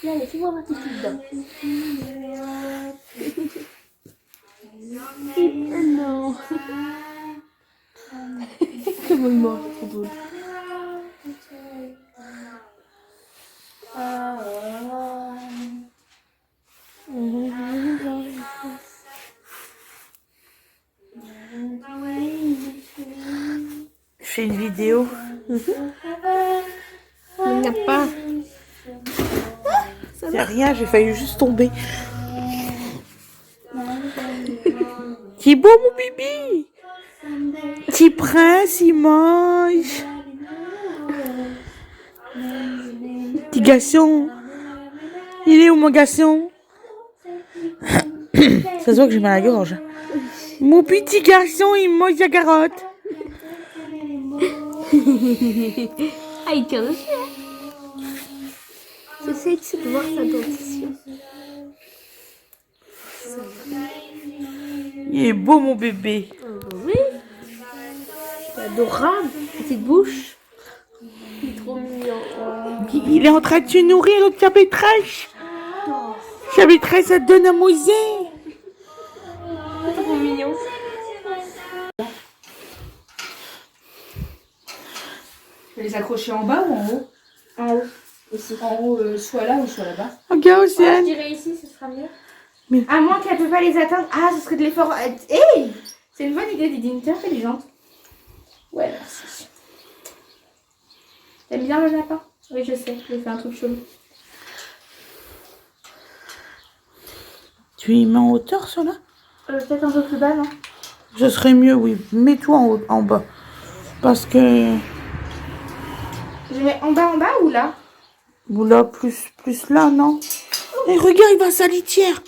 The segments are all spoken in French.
Là, allez, fais-moi voir tes filles dedans. Non. Comment il mange, c'est trop drôle. Je fais une vidéo. Il n'y a pas. C'est rien, j'ai failli juste tomber. C'est beau mon bibi. Petit prince, il mange. Petit garçon. Il est où mon garçon? Ça se voit que j'ai mal à la gorge. Mon petit garçon, il mange la carotte. Ah, il tient dessus, hein. J'essaie de voir sa dentition. Il est beau mon bébé. Oui. C'est adorable. Petite bouche. Il est trop mignon. Il est en train de se nourrir de sa maîtresse. Sa maîtresse, elle te donne à manger. C'est trop mignon. Je vais les accrocher en bas ou en haut? En haut. Ici. En haut, soit là ou soit là-bas. Regarde, Je Océane. dirais ici, ce sera mieux. Mais- À moins qu'elle ne peut pas les atteindre. Ah, ce serait de l'effort. Hey, c'est une bonne idée, Didine. T'es intelligente. Ouais, merci. T'aimes bien le lapin? Oui, je sais. Je fais un truc chelou. Tu y mets en hauteur, cela? Peut-être un peu plus bas, non? Ce serait mieux, oui. Mets-toi en haut, en bas. Parce que... Je mets en bas ou là? Ou là, plus là, non? Et regarde, il va à sa litière.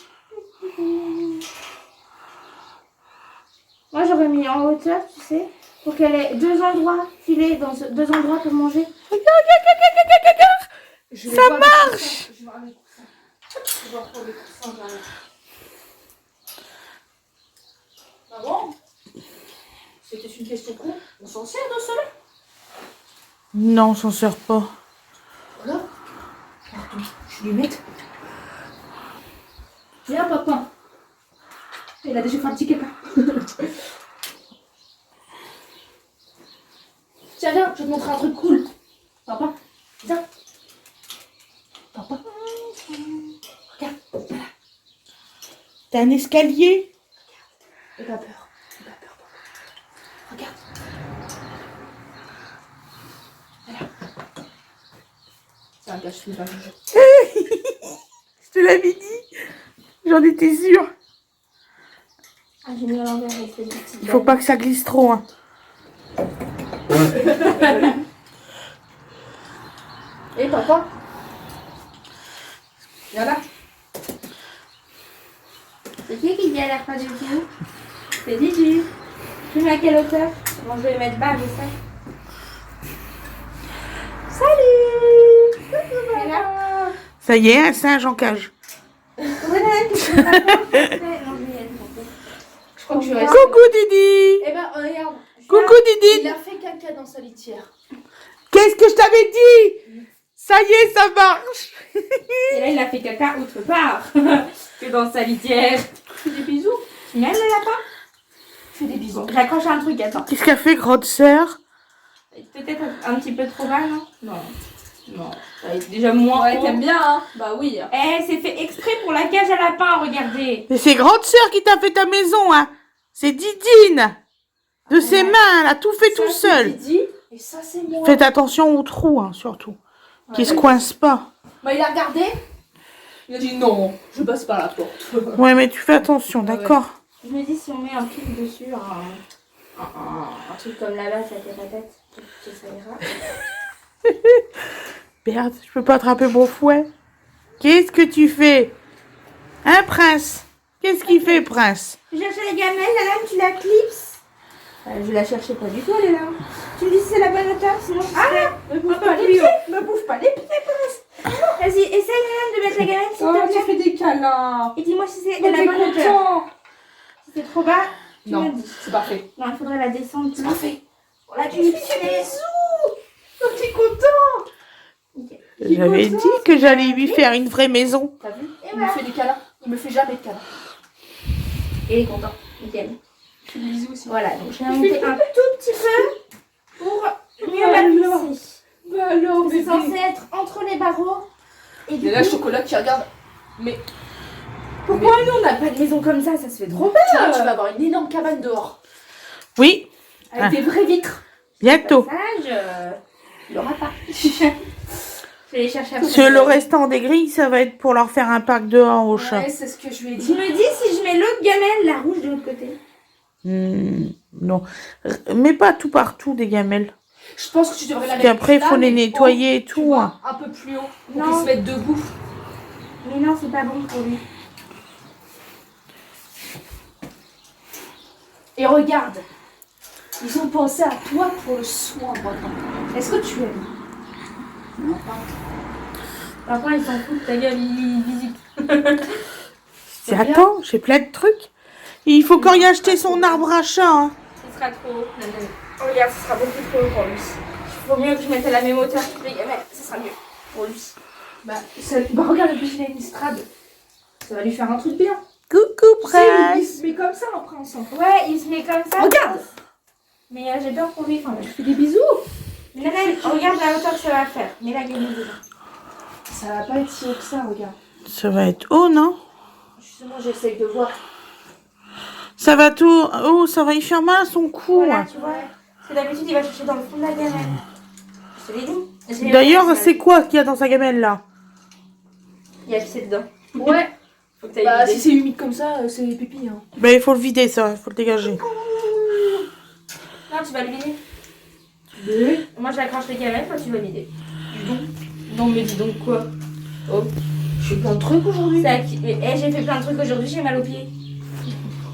Moi, j'aurais mis en hauteur, tu sais, pour qu'elle ait deux endroits filés, dans deux endroits pour manger. Ça marche. Je vais voir les coussins. Je vais reprendre les coussins derrière. Ah bon? C'était une question con. On s'en sert de cela? Non, on s'en sert pas. Voilà. Attends, je vais lui mettre. Viens, papa. Il a déjà fait un petit caca. Tiens, viens, je vais te montrer un truc cool. Papa, viens. Papa. Regarde, voilà. T'as un escalier? N'aie pas peur. N'aie pas peur, papa. Regarde. Voilà. Tiens, regarde, je finis pas. Je te l'avais dit. J'en étais sûre. Ah, j'ai mis à l'envers avec ces petites Il faut pas que ça glisse trop. Hein. Et papa? Y'en a? C'est qui galère pas du tout? C'est Didi. Tu mets à quelle hauteur? Bon, je vais mettre bas, je sais. Salut! Et là? Ça y est, un singe en cage. Voilà, qu'est-ce que tu as fait? Non, je vais y aller. Je crois que je reste. Coucou Didi. Eh ben, regarde. Coucou Il Didi. a fait caca dans sa litière. Qu'est-ce que je t'avais dit? Ça y est, ça marche. Et là, il a fait caca autre part que dans sa litière. Fais des bisous. Tu m'aimes le lapin? Fais des bisous. J'accroche un truc, attends. Qu'est-ce qu'a fait, grande sœur? Peut-être un petit peu trop bas, non? Non. Non. Ça va être déjà moins Ouais, haut. t'aimes bien, hein? Bah oui. Eh, c'est fait exprès pour la cage à lapin, regardez. Mais c'est grande sœur qui t'a fait ta maison, hein. C'est Didine. De ses mains, elle a tout fait tout Ça, seul. c'est Didi, et ça, c'est moi. Faites attention aux trous, hein, surtout. Qu'ils se coincent pas. Bah, il a regardé. Il a dit non, je passe par la porte. Ouais, mais tu fais attention, ouais. d'accord? Je me dis, si on met un truc dessus, un truc comme là-bas, ça fait la tête, que ça ira. Merde, je peux pas attraper mon fouet. Qu'est-ce que tu fais? Hein, Prince? Qu'est-ce qu'il fait, Prince? Je cherche la gamelle, la lame, tu la clipses. Je la cherchais pas du tout, elle est là. Tu me dis si c'est la bonne hauteur, sinon je serais Me bouffe un pas peu les plus pieds. haut. Me bouffe pas les pieds. Vas-y, essaye la lame de mettre la gamelle, s'il Oh, te tu plaît. fais des câlins. Et dis-moi si c'est Mais la t'es bonne hauteur. content. Si c'est trop bas, tu me Non, dis. c'est parfait. Non, il faudrait la descendre plus. Parfait. La Tu fais des bisous. Oh, t'es content. Nickel. J'avais dit que j'allais lui faire une vraie maison. T'as vu? Et Il me voilà. fait des câlins. Il me fait jamais de câlins. Et il est content. Nickel. Tu fais des bisous aussi. Voilà, donc je vais monter un tout petit peu pour mieux Alors. m'appliquer. Bah alors, C'est bébé. censé être entre les barreaux. Et Il du y a la coup, chocolat qui regarde. Mais pourquoi nous on n'a pas de maison comme ça? Ça se fait trop tu vois, peur. tu vas avoir une énorme cabane dehors. Oui, Avec des vraies vitres. bientôt. Passage, il aura pas. Je vais les chercher après. Sur le restant des grilles, ça va être pour leur faire un parc dehors aux chats. Ouais, c'est ce que je lui ai Je dit. me dis si je mets l'autre gamelle, la rouge de l'autre côté. Non. Mets pas tout partout des gamelles. Je pense que tu devrais la Puis mettre après, il là, faut les mais nettoyer et haut, tu tout. vois, Hein. un peu plus haut. Pour Non. qu'ils se mettent debout. Mais non, c'est pas bon pour lui. Et regarde. Ils ont pensé à toi pour le soin, maintenant. Est-ce que tu aimes? Non, pas. Par contre, ils s'en foutent, ta gueule, ils visitent. Attends, j'ai plein de trucs. Il faut qu'on y acheter son arbre à chat. Hein. Ce sera trop haut. Non, non. Oh, regarde, ce sera beaucoup trop haut pour lui. Il faut mieux que je mette à la même hauteur que les gamelles. Ce sera mieux pour lui. Bah, regarde, le il a une estrade. Ça va lui faire un truc bien. Coucou, Tu sais, il Prince. se met comme ça après ensemble. Ouais, il se met comme ça. Regarde. Mais j'ai peur pour lui quand même. Je fais des bisous. Mais là, regarde la hauteur que ça va faire. Mets la gamelle dedans. Ça va pas être si haut que ça, regarde. Ça va être haut, non? Justement, j'essaye de voir. Ça va tout. Oh, ça va y faire mal à son cou. Voilà, Hein. tu vois. Parce que d'habitude, il va chercher dans le fond de la gamelle. Je te l'ai dit. D'ailleurs, c'est quoi qu'il y a dans sa gamelle là? Il y a pissé dedans. Ouais. Faut que t'ailles Bah, vider. si c'est humide comme ça, c'est les pépis. Hein. Ben, il faut le vider, ça. Il faut le dégager. Non, tu vas le vider. Mais... Moi, j'accroche les gamelles, toi, tu vas vider. Dis donc. Non, mais dis donc quoi? Oh. Je fais plein de trucs aujourd'hui. Mais j'ai fait plein de trucs aujourd'hui, j'ai mal aux pieds.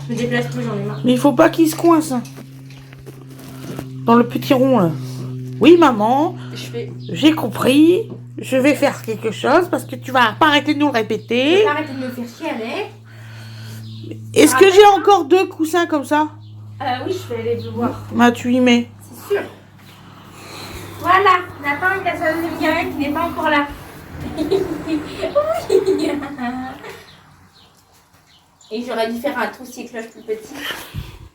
Je me déplace plus, j'en ai marre. Mais il faut pas qu'il se coince. Hein. Dans le petit rond là. Oui, maman, Je fais... j'ai compris. Je vais faire quelque chose parce que tu vas pas arrêter de nous le Je répéter. vais pas arrêter de me faire chialer. Est-ce que j'ai encore 2 coussins comme ça? Oui, je vais aller le voir. Bah, tu y mets. C'est sûr. Voilà, Nathan, il a sa deuxième gamelle qui n'est pas encore là. Oui. Et j'aurais dû faire un trou cycloche plus petit.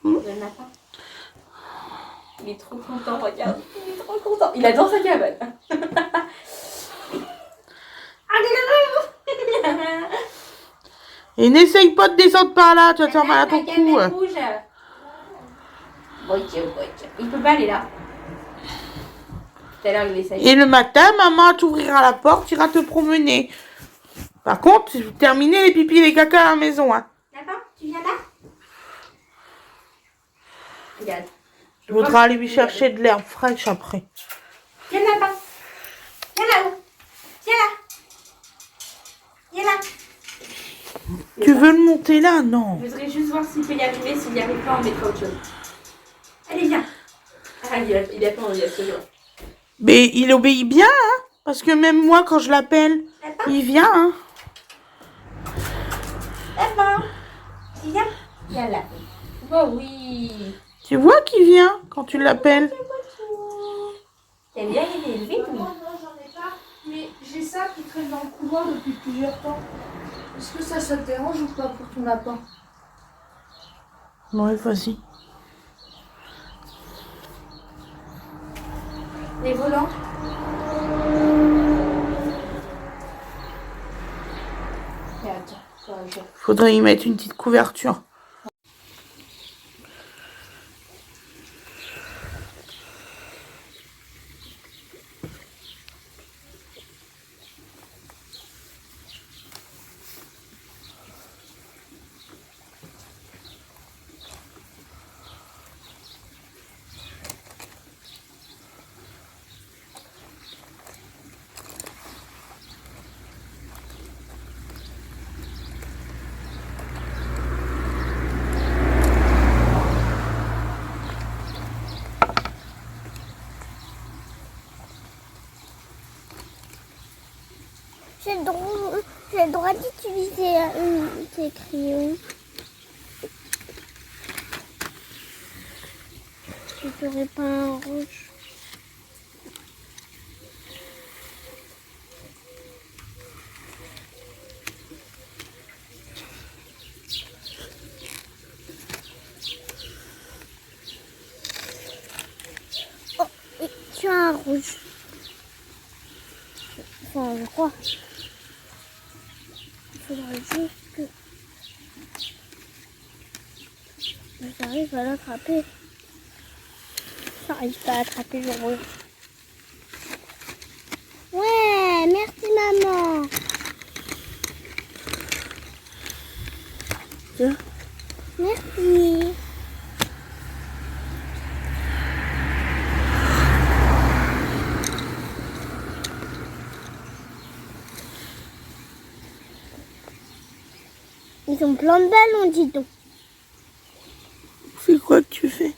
De Nathan. Il est trop content, regarde. Il est trop content. Il adore sa cabane. Allez, Et n'essaye pas de descendre par là, tu vas te faire mal à ton cou. Hein. rouge. Il peut pas aller là. Tout à l'heure, il essaye. Et le matin, maman t'ouvrira la porte, tu iras te promener. Par contre, terminez les pipis et les caca à la maison, hein. Lapin, tu viens là? Regarde. Il faudra aller lui chercher de l'herbe fraîche après. Viens lapin. Viens là-haut. Viens là. Viens là. Tu veux le monter là? Non. Je voudrais juste voir s'il peut y arriver. S'il n'y arrive pas, on mettra autre chose. Allez, viens. Ah, il a pas envie, ce jour. Mais il obéit bien, hein. Parce que même moi, quand je l'appelle, Lapin, il vient, hein. lapin. Tu viens? Viens là. Oh oui. Tu vois qu'il vient quand tu l'appelles. T'aimes bien il est élevé, toi? Non, j'en ai pas. Mais j'ai ça qui traîne dans le couloir depuis plusieurs temps. Est-ce que ça te dérange ou pas pour ton lapin? Ouais, vas-y. Les volants. Regarde, ça va, Faudrait y mettre une petite couverture. J'ai le droit d'utiliser tes crayons. Je ferai pas un rouge. Oh, et tu as un rouge. Enfin, je crois. Il faudrait juste que j'arrive à l'attraper. J'arrive pas à attraper le rouge. Ouais, merci maman. Tiens. Merci. Ils ont plein de ballons, dis donc. C'est quoi que tu fais?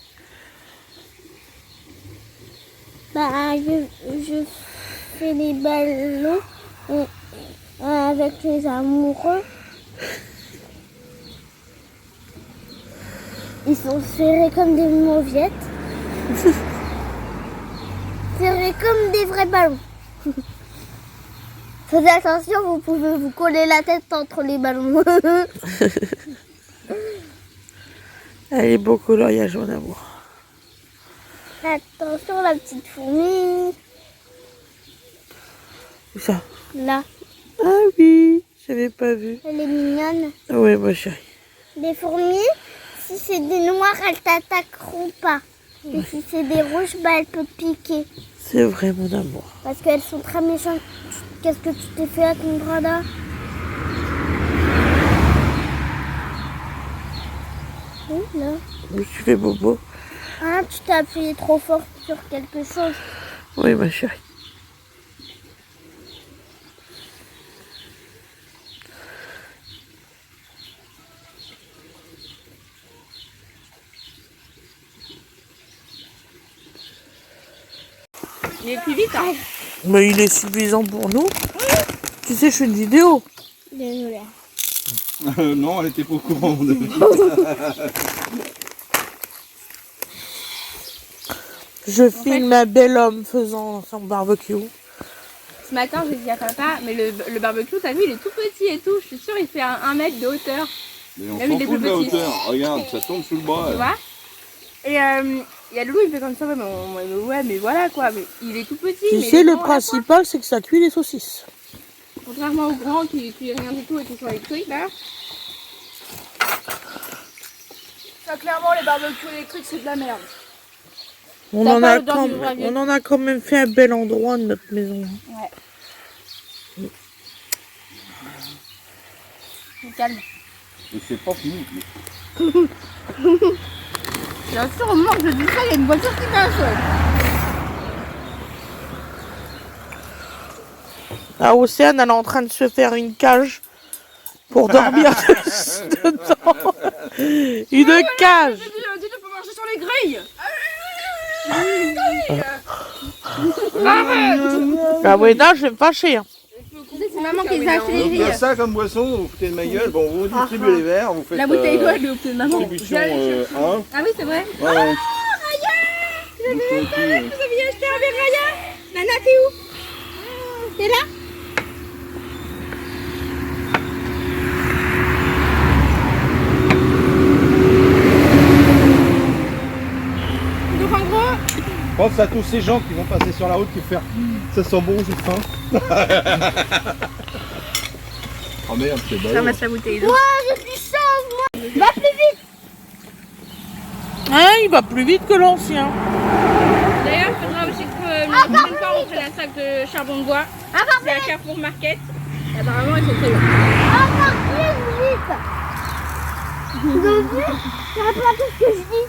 Bah, je fais les ballons avec les amoureux. Ils sont serrés comme des mauviettes. Serrés comme des vrais ballons. Faites attention, vous pouvez vous coller la tête entre les ballons. Elle est beau coloriage, mon amour. Attention, la petite fourmi. Où ça? Là, Ah oui, j'avais pas vu. elle est mignonne. Ouais, ma chérie. Les fourmis, si c'est des noirs, elles t'attaqueront pas. Et si c'est des rouges, bah, elles peuvent piquer. C'est vrai, mon amour. Parce qu'elles sont très méchantes. Qu'est-ce que tu t'es fait à ton radar? Oui, là. Je suis fait bobo. Ah, tu t'es appuyé trop fort sur quelque chose. Oui, ma chérie. Il est plus vite, hein. Mais il est suffisant pour nous. Tu sais, je fais une vidéo. Désolée. Non, elle était pas au courant. Je filme un bel homme faisant son barbecue. Ce matin, j'ai dit à papa, mais le barbecue, t'as vu, il est tout petit et tout. Je suis sûre, il fait 1 mètre de hauteur. Mais on Même il s'en est fout plus de la petit. hauteur. Regarde, ça tombe sous le bras. Tu vois? Et il y a Loulou, il fait comme ça, ouais, mais voilà quoi. Mais il est tout petit. Tu mais sais, il est le grand à la fois. principal, c'est que ça cuit les saucisses. Contrairement au grand qui cuit rien du tout et qui sont électriques là. Ça, clairement, les barbecues électriques, c'est de la merde. On T'as en, pas a l'odeur quand du vrai vieux. on en a quand même fait un bel endroit de notre maison. Ouais. Calme. Et c'est pas fini. Bien sûr, au moment que je dis ça, il y a une voiture qui passe. Ah, Océane, elle est en train de se faire une cage pour dormir dedans. Une cage. Dis-le pour marcher sur les grilles. Ah ouais, non, je vais me fâcher. Hein. C'est maman qui les a achetés les Donc il y a grilles. ça comme boisson, vous foutez de ma gueule. Bon, vous distribuez les verres, vous faites La bouteille d'eau, elle est au pied de maman. distribution 1. Ah oui, c'est vrai. Ouais, ouais. Vous aviez acheté un verre Raya. Nana, t'es où? T'es là? Donc en gros, Pense à tous ces gens qui vont passer sur la route qui vont faire ça sent bon, j'ai faim. Oh merde, c'est ballot. ramasse la bouteille d'eau. Je suis chauve, moi. Va plus vite. Hein, il va plus vite que l'ancien. D'ailleurs, il faudra aussi que la prochaine fois on prenne un sac de charbon de bois. C'est à Carrefour Market. Apparemment, ils sont très bons. Encore plus vite. Vous avez vu? C'est pas tout ce que je dis.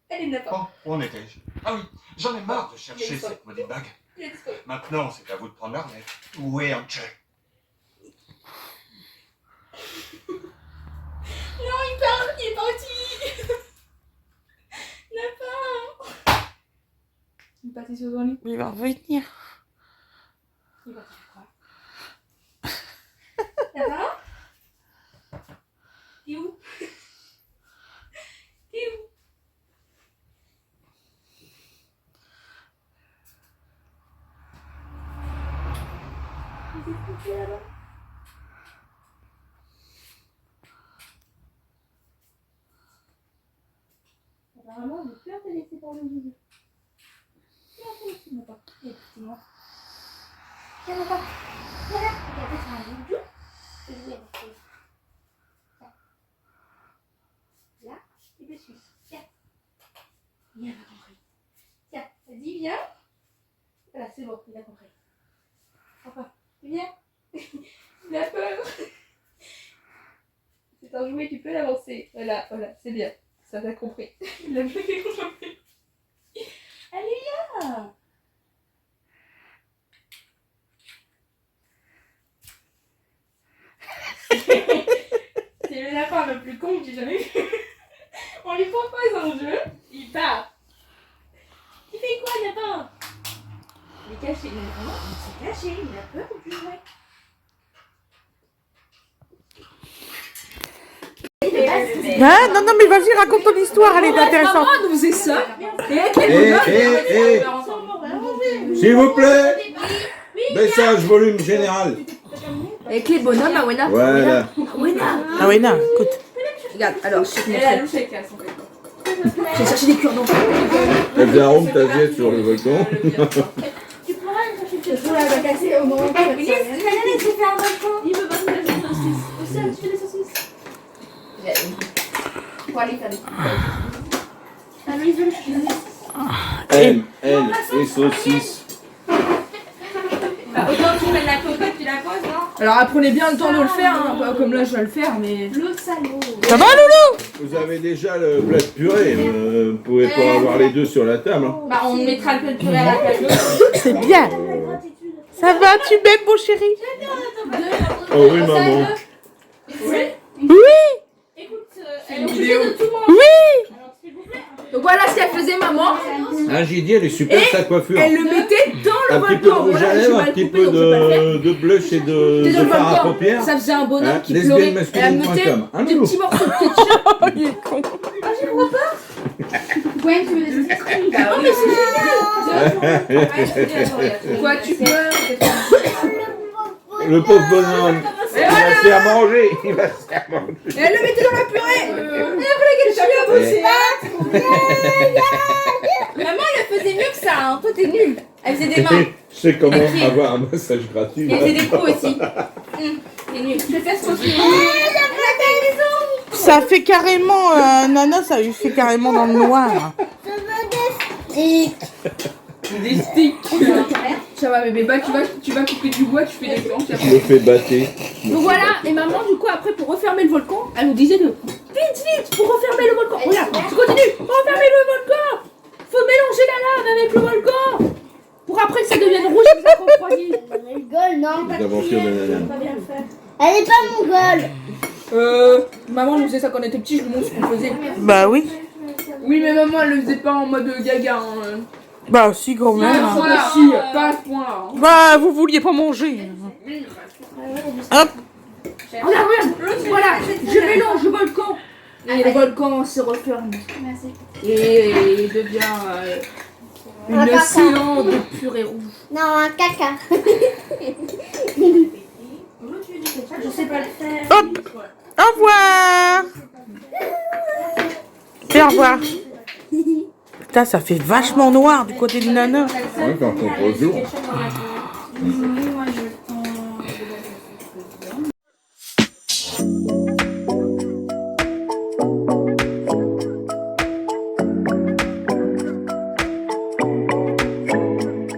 Elle est n'importe. Bon, où en étais-je? Ah oui, j'en ai marre de chercher cette maudite bague. Il est disparu. Maintenant, c'est à vous de prendre la relève. Où est Anche? Non, il part, il est parti. Lapin. Il est parti sur son lit. Il va revenir. Il est parti faire quoi? Lapin? T'es où? T'es où? Il s'est couché là-bas. Apparemment, j'ai peur de laisser par le jeu. Viens, toi aussi, mon papa. Viens, moi. Viens, mon papa. Voilà. Regardez, c'est un joujou. Je vais avec toi. Là, et dessus. Tiens. Viens, il a compris. Tiens, vas-y, viens. Voilà, c'est bon, il a compris. Papa, viens. Il a peur. C'est un jouet, tu peux l'avancer. Voilà, voilà, c'est bien. Ça t'a compris. Il a bien compris. Allez, viens. C'est le lapin le plus con que j'ai jamais vu. On lui propose un jeu, il part. Tu fais quoi, lapin? Il est caché. Non, il s'est caché, il a peur du jouet. Ah, non, non, mais vas-y, raconte ton histoire, elle est intéressante. Maman nous faisait ça. Et avec les S'il vous plaît, message volume général. Avec les bonhommes, Awena. Voilà. Ah ouais, non, écoute. Regarde, alors, je sais Elle a louché avec elle, son fait. j'ai cherché des cure-dents. Elle faisait un rond t'assiette sur le volcan. Tu pourras aller chercher le jeu. Elle va casser au moment où il s'est fait un volcan. Il veut pas nous laisser des saucisses. Océane, tu fais des saucisses. Pour aller faire des saucisses. Ah, lui, il veut le saucisses. Elle et saucisse. Bah, autant tu mets la cocotte, tu la poses, non? Alors, apprenez bien le temps de le faire, hein. Pas comme là, je vais le faire, mais. Le salaud. Ça va, Loulou? Vous avez déjà le plat de purée. Vous pouvez pas avoir les deux sur la table. Hein. Bah, on mettra le peu de purée à la place. C'est bien. Ça va, tu m'aimes, mon chéri? Oh oui, maman. Oui. Oui, Écoute, elle est obligée de tout manger. oui. Alors, s'il vous plaît. Donc voilà ce qu'elle faisait, maman. Hein, j'ai dit, elle est super Et sa coiffure. Elle le mettait dans Un le petit peu de volcan. rouge à Voilà, je lèvres, vais un le petit couper, peu donc je vais pas le faire. de blush et de T'es dans le fard à volcan. paupières. Ça faisait un bonhomme Hein, qui lesbienne pleurait. masculine Elle mettait point com. Hein, des Loulou? petits morceaux de ketchup. Oh, il est con. Ouais, tu veux des saucisses? Bah oui, mais c'est génial. Quoi, tu pleures? Le pauvre bonhomme. Il va se faire manger. Il va se faire manger. Et elle le mettait dans la purée. Et après, le ketchup a bossé. Maman, elle faisait mieux que ça, hein. Toi, t'es nul. Elle faisait des mains. Je sais comment Des pieds. avoir un massage gratuit. Elle faisait des coups aussi. T'es nul. Je vais faire ce que Ça fait carrément, Nana, ça lui fait carrément dans le noir. Des sticks. Ça va, bébé. Bah, tu vas couper du bois, tu fais des planches. Je me fais battre. Donc voilà, et maman, du coup, après, pour refermer le volcan, elle nous disait de vite, pour refermer le volcan. Regarde, tu continues, refermer le volcan. Faut mélanger la lave avec le volcan. Pour après que ça devienne rouge et que ça refroidisse. Elle rigole, non? Les aventures de Nana. Elle est pas mongole. Maman nous faisait ça quand on était petits, je vous montre ce qu'on faisait. Bah oui. Oui, mais maman, elle le faisait pas en mode gaga. Hein. Bah si, quand même. Pas à ce point-là, si, pas à ce point-là. Hein. Bah, vous vouliez pas manger. Hop. Regarde, voilà, je mélange le volcan. Et le volcan se referme. Et il devient une océan de purée rouge. Non, un caca. Je sais pas le faire. Hop. Au revoir. Fais au revoir. Putain, ça fait vachement noir du côté de Nana. Ouais, quand on jour.